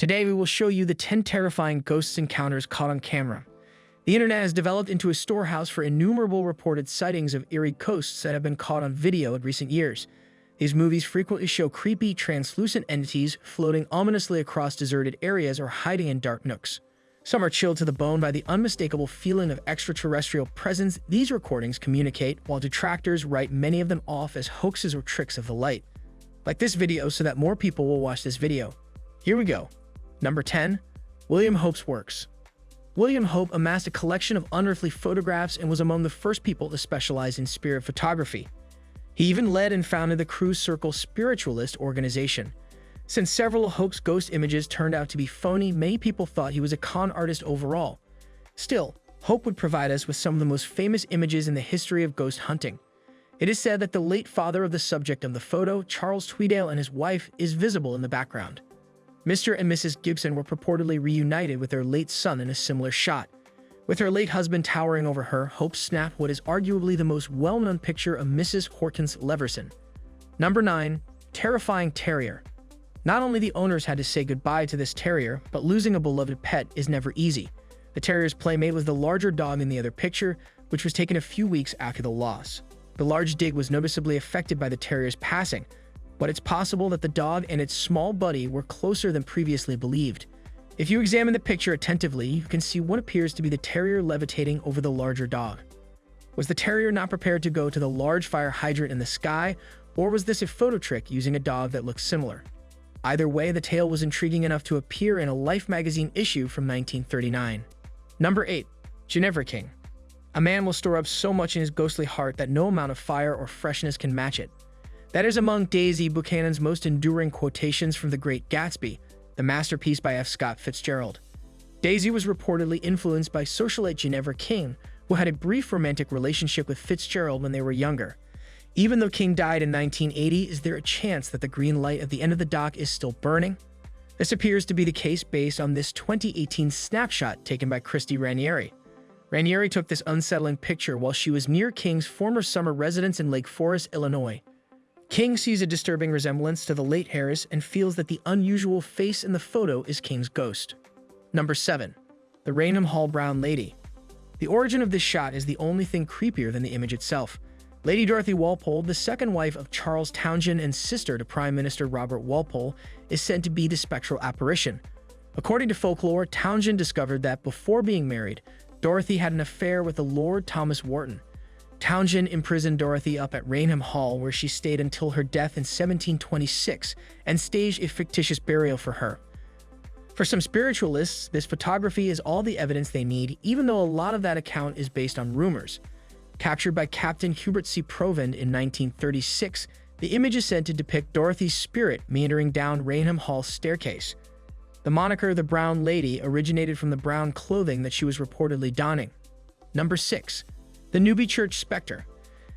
Today we will show you the 10 terrifying ghost encounters caught on camera. The internet has developed into a storehouse for innumerable reported sightings of eerie ghosts that have been caught on video in recent years. These movies frequently show creepy, translucent entities floating ominously across deserted areas or hiding in dark nooks. Some are chilled to the bone by the unmistakable feeling of extraterrestrial presence these recordings communicate, while detractors write many of them off as hoaxes or tricks of the light. Like this video so that more people will watch this video. Here we go. Number 10. William Hope's works. William Hope amassed a collection of unearthly photographs and was among the first people to specialize in spirit photography. He even led and founded the Cruise Circle Spiritualist organization. Since several of Hope's ghost images turned out to be phony, many people thought he was a con artist overall. Still, Hope would provide us with some of the most famous images in the history of ghost hunting. It is said that the late father of the subject of the photo, Charles Tweedale, and his wife, is visible in the background. Mr. and Mrs. Gibson were purportedly reunited with their late son in a similar shot. With her late husband towering over her, Hope snapped what is arguably the most well-known picture of Mrs. Hortense Leverson. Number 9. Terrifying terrier. Not only the owners had to say goodbye to this terrier, but losing a beloved pet is never easy. The terrier's playmate was the larger dog in the other picture, which was taken a few weeks after the loss. The large dig was noticeably affected by the terrier's passing, but it's possible that the dog and its small buddy were closer than previously believed. If you examine the picture attentively, you can see what appears to be the terrier levitating over the larger dog. Was the terrier not prepared to go to the large fire hydrant in the sky, or was this a photo trick using a dog that looks similar? Either way, the tale was intriguing enough to appear in a Life magazine issue from 1939. Number 8. Genevieve King. A man will store up so much in his ghostly heart that no amount of fire or freshness can match it. That is among Daisy Buchanan's most enduring quotations from The Great Gatsby, the masterpiece by F. Scott Fitzgerald. Daisy was reportedly influenced by socialite Genevieve King, who had a brief romantic relationship with Fitzgerald when they were younger. Even though King died in 1980, is there a chance that the green light at the end of the dock is still burning? This appears to be the case based on this 2018 snapshot taken by Christy Ranieri. Ranieri took this unsettling picture while she was near King's former summer residence in Lake Forest, Illinois. King sees a disturbing resemblance to the late Harris and feels that the unusual face in the photo is King's ghost. Number 7. The Raynham Hall Brown Lady. The origin of this shot is the only thing creepier than the image itself. Lady Dorothy Walpole, the second wife of Charles Townshend and sister to Prime Minister Robert Walpole, is said to be the spectral apparition. According to folklore, Townshend discovered that before being married, Dorothy had an affair with the Lord Thomas Wharton. Townshend imprisoned Dorothy up at Raynham Hall, where she stayed until her death in 1726, and staged a fictitious burial for her. For some spiritualists, this photography is all the evidence they need, even though a lot of that account is based on rumors. Captured by Captain Hubert C. Provend in 1936, the image is said to depict Dorothy's spirit meandering down Raynham Hall's staircase. The moniker "the Brown Lady" originated from the brown clothing that she was reportedly donning. Number 6. The Newby Church Spectre.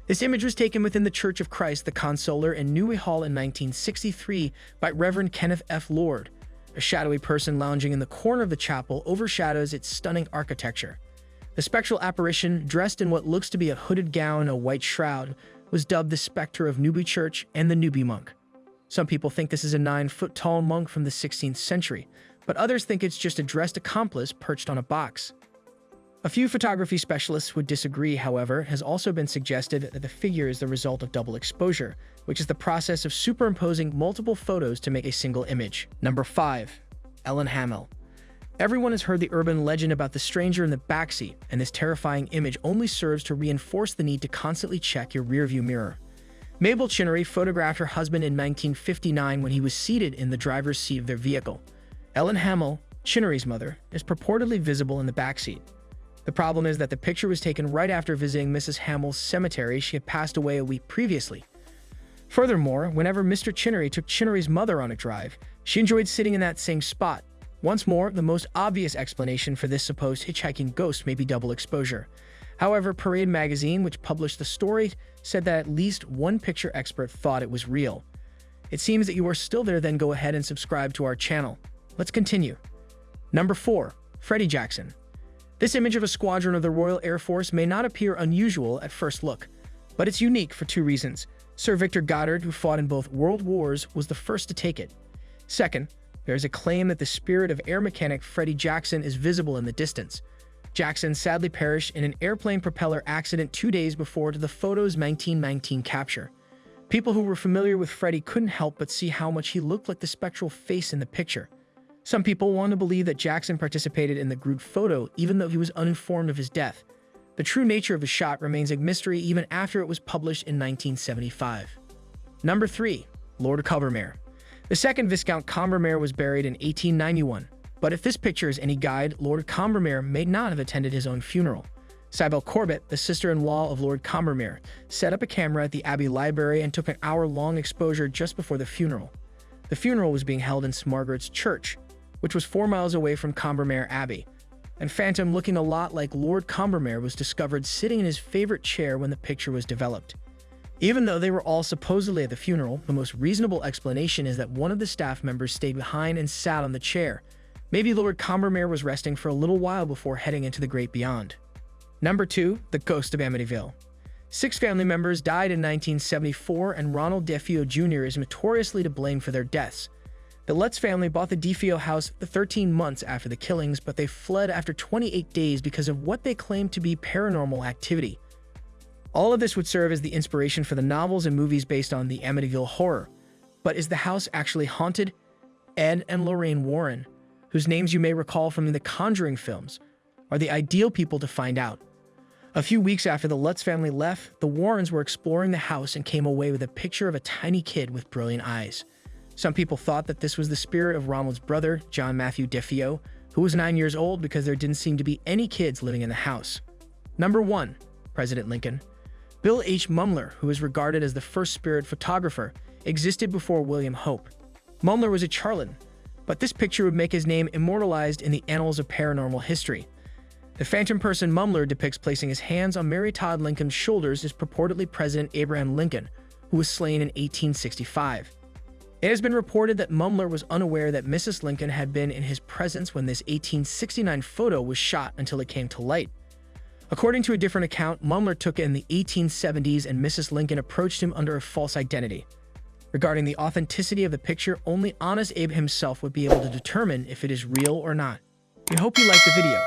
This image was taken within the Church of Christ the Consoler in Newby Hall in 1963 by Reverend Kenneth F. Lord. A shadowy person lounging in the corner of the chapel overshadows its stunning architecture. The spectral apparition, dressed in what looks to be a hooded gown and a white shroud, was dubbed the Spectre of Newby Church and the Newby Monk. Some people think this is a 9-foot-tall monk from the 16th century, but others think it's just a dressed accomplice perched on a box. A few photography specialists would disagree, however. It has also been suggested that the figure is the result of double exposure, which is the process of superimposing multiple photos to make a single image. Number 5. Ellen Hamel. Everyone has heard the urban legend about the stranger in the backseat, and this terrifying image only serves to reinforce the need to constantly check your rearview mirror. Mabel Chinnery photographed her husband in 1959 when he was seated in the driver's seat of their vehicle. Ellen Hamel, Chinnery's mother, is purportedly visible in the backseat. The problem is that the picture was taken right after visiting Mrs. Hamel's cemetery. She had passed away a week previously. Furthermore, whenever Mr. Chinnery took Chinnery's mother on a drive, she enjoyed sitting in that same spot. Once more, the most obvious explanation for this supposed hitchhiking ghost may be double exposure. However, Parade magazine, which published the story, said that at least one picture expert thought it was real. It seems that you are still there, then go ahead and subscribe to our channel. Let's continue. Number 4. Freddy Jackson. This image of a squadron of the Royal Air Force may not appear unusual at first look, but it's unique for two reasons. Sir Victor Goddard, who fought in both World Wars, was the first to take it. Second, There is a claim that the spirit of air mechanic Freddy Jackson is visible in the distance. Jackson sadly perished in an airplane propeller accident 2 days before the photo's 1919 capture. People who were familiar with Freddy couldn't help but see how much he looked like the spectral face in the picture. Some people want to believe that Jackson participated in the group photo even though he was uninformed of his death. The true nature of the shot remains a mystery even after it was published in 1975. Number 3. Lord Combermere. The second Viscount Combermere was buried in 1891, but if this picture is any guide, Lord Combermere may not have attended his own funeral. Cybele Corbett, the sister-in-law of Lord Combermere, set up a camera at the Abbey Library and took an hour-long exposure just before the funeral. The funeral was being held in St. Margaret's Church, which was 4 miles away from Combermere Abbey. And phantom looking a lot like Lord Combermere was discovered sitting in his favorite chair when the picture was developed. Even though they were all supposedly at the funeral, the most reasonable explanation is that one of the staff members stayed behind and sat on the chair. Maybe Lord Combermere was resting for a little while before heading into the great beyond. Number 2. The Ghost of Amityville. 6 family members died in 1974, and Ronald DeFeo Jr. is notoriously to blame for their deaths. The Lutz family bought the DeFeo house 13 months after the killings, but they fled after 28 days because of what they claimed to be paranormal activity. All of this would serve as the inspiration for the novels and movies based on the Amityville horror. But is the house actually haunted? Ed and Lorraine Warren, whose names you may recall from the Conjuring films, are the ideal people to find out. A few weeks after the Lutz family left, the Warrens were exploring the house and came away with a picture of a tiny kid with brilliant eyes. Some people thought that this was the spirit of Ronald's brother, John Matthew DeFeo, who was 9 years old because there didn't seem to be any kids living in the house. Number 1. President Lincoln. Bill H. Mumler, who is regarded as the first spirit photographer, existed before William Hope. Mumler was a charlatan, but this picture would make his name immortalized in the annals of paranormal history. The phantom person Mumler depicts placing his hands on Mary Todd Lincoln's shoulders is purportedly President Abraham Lincoln, who was slain in 1865. It has been reported that Mumler was unaware that Mrs. Lincoln had been in his presence when this 1869 photo was shot until it came to light. According to a different account, Mumler took it in the 1870s and Mrs. Lincoln approached him under a false identity. Regarding the authenticity of the picture, only Honest Abe himself would be able to determine if it is real or not. We hope you liked the video.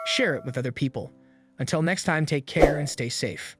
Share it with other people. Until next time, take care and stay safe.